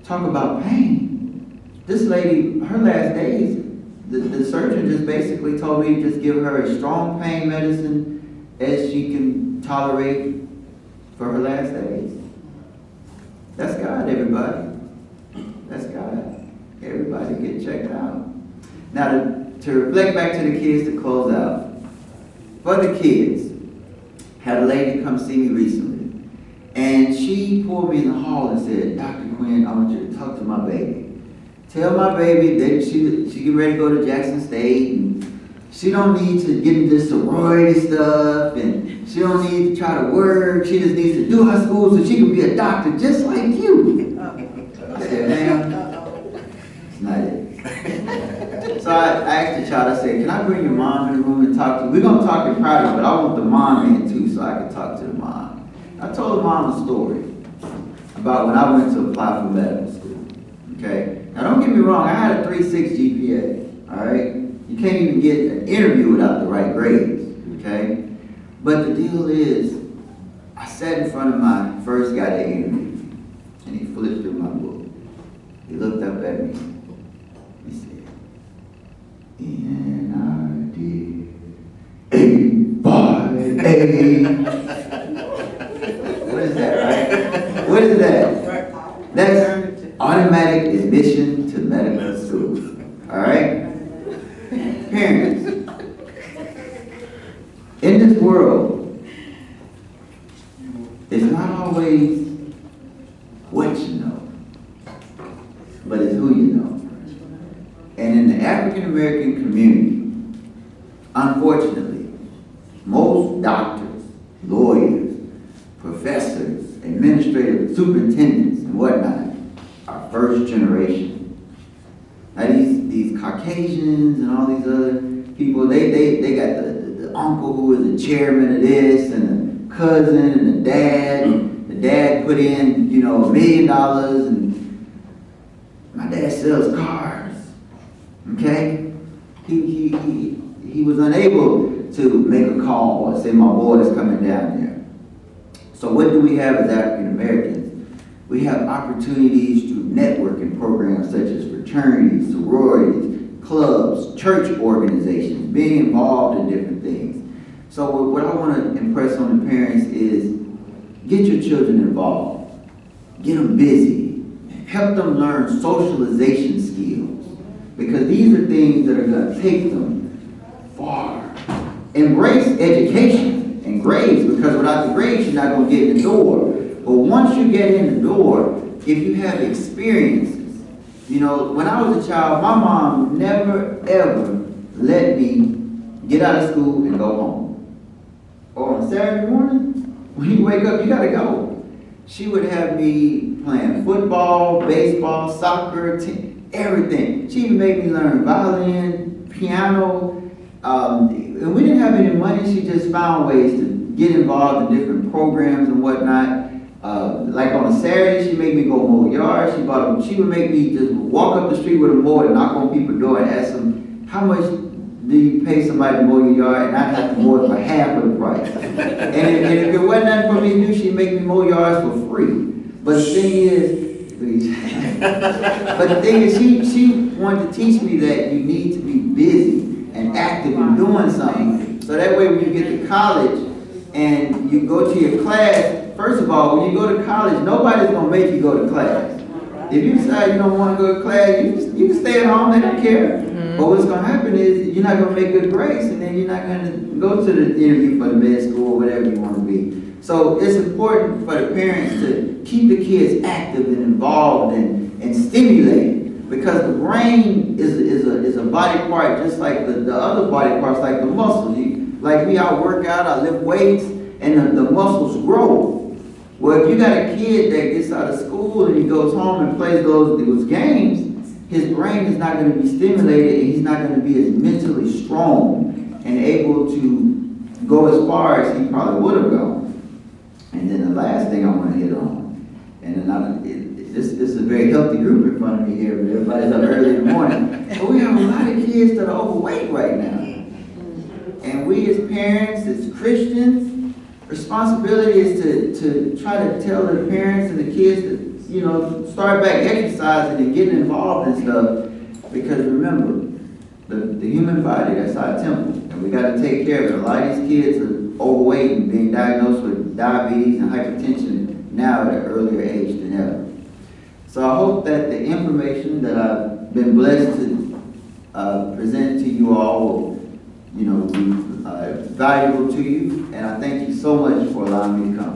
Talk about pain. This lady, her last days, the surgeon just basically told me just give her as strong pain medicine as she can tolerate for her last days. That's God, everybody. That's God. Everybody get checked out. Now, to reflect back to the kids to close out. For the kids, had a lady come see me recently, and she pulled me in the hall and said, Dr. Quinn, I want you to talk to my baby. Tell my baby that she get ready to go to Jackson State, and she don't need to get into sorority stuff, and she don't need to try to work. She just needs to do her school so she can be a doctor just like you. I said, ma'am, it's not it. So I asked the child, I said, can I bring your mom in the room and talk to you? We're going to talk in private, but I want the mom in too so I can talk to the mom. I told the mom a story about when I went to apply for medical school. Okay? Now don't get me wrong, I had a 3.6 GPA. Alright? You can't even get an interview without the right grades. Okay? But the deal is, I sat in front of my first guy that interviewed, and he flipped through my book. He looked up at me. He said, NRD 858. What is that, right? What is that? That's automatic admission to medical school. Alright? Parents, in this world, it's not always what you know, but it's who you know. And in the African American community, unfortunately, most doctors, lawyers, professors, administrative superintendents, and whatnot are first generation. Now these Caucasians and all these other people, they got the uncle who is the chairman of this, and the cousin and the dad. And the dad put in, $1 million, and my dad sells cars. Okay? He was unable to make a call or say my boy is coming down there. So what do we have as African Americans? We have opportunities through networking programs such as fraternities, sororities, clubs, church organizations, being involved in different things. So what I want to impress on the parents is get your children involved. Get them busy. Help them learn socialization skills, because these are things that are going to take them far. Embrace education and grades, because without the grades, you're not going to get in the door. But once you get in the door, if you have experiences, when I was a child, my mom never ever let me get out of school and go home. Or on Saturday morning, when you wake up, you gotta go. She would have me playing football, baseball, soccer, everything. She even made me learn violin, piano, and we didn't have any money. She just found ways to get involved in different programs and whatnot. Like on a Saturday, she made me go mow yards. She would make me just walk up the street with a mower and knock on people's door and ask them, how much do you pay somebody to mow your yard? And I'd have to mow it for half of the price. and if it wasn't nothing for me to do, she'd make me mow yards for free. But the thing is, she wanted to teach me that you need to be busy and active in doing something. So that way when you get to college and you go to your class, first of all, when you go to college, nobody's going to make you go to class. If you decide you don't want to go to class, you can stay at home, they don't care. Mm-hmm. But what's going to happen is you're not going to make good grades, and then you're not going to go to the interview for the med school or whatever you want to be. So it's important for the parents to keep the kids active and involved and stimulated, because the brain is a body part just like the other body parts, like the muscles. Like me, I work out, I lift weights, and the muscles grow. Well, if you got a kid that gets out of school and he goes home and plays those games, his brain is not going to be stimulated, and he's not going to be as mentally strong and able to go as far as he probably would have gone. And then the last thing I want to hit on, and this is a very healthy group in front of me here, but everybody's up early in the morning. But we have a lot of kids that are overweight right now. And we as parents, as Christians, responsibility is to try to tell the parents and the kids that, you know, start back exercising and getting involved in stuff, because remember, the human body, that's our temple, and we got to take care of it. A lot of these kids are overweight and being diagnosed with diabetes and hypertension now at an earlier age than ever. So I hope that the information that I've been blessed to present to you all will, you know, be valuable to you, and I thank you so much for allowing me to come.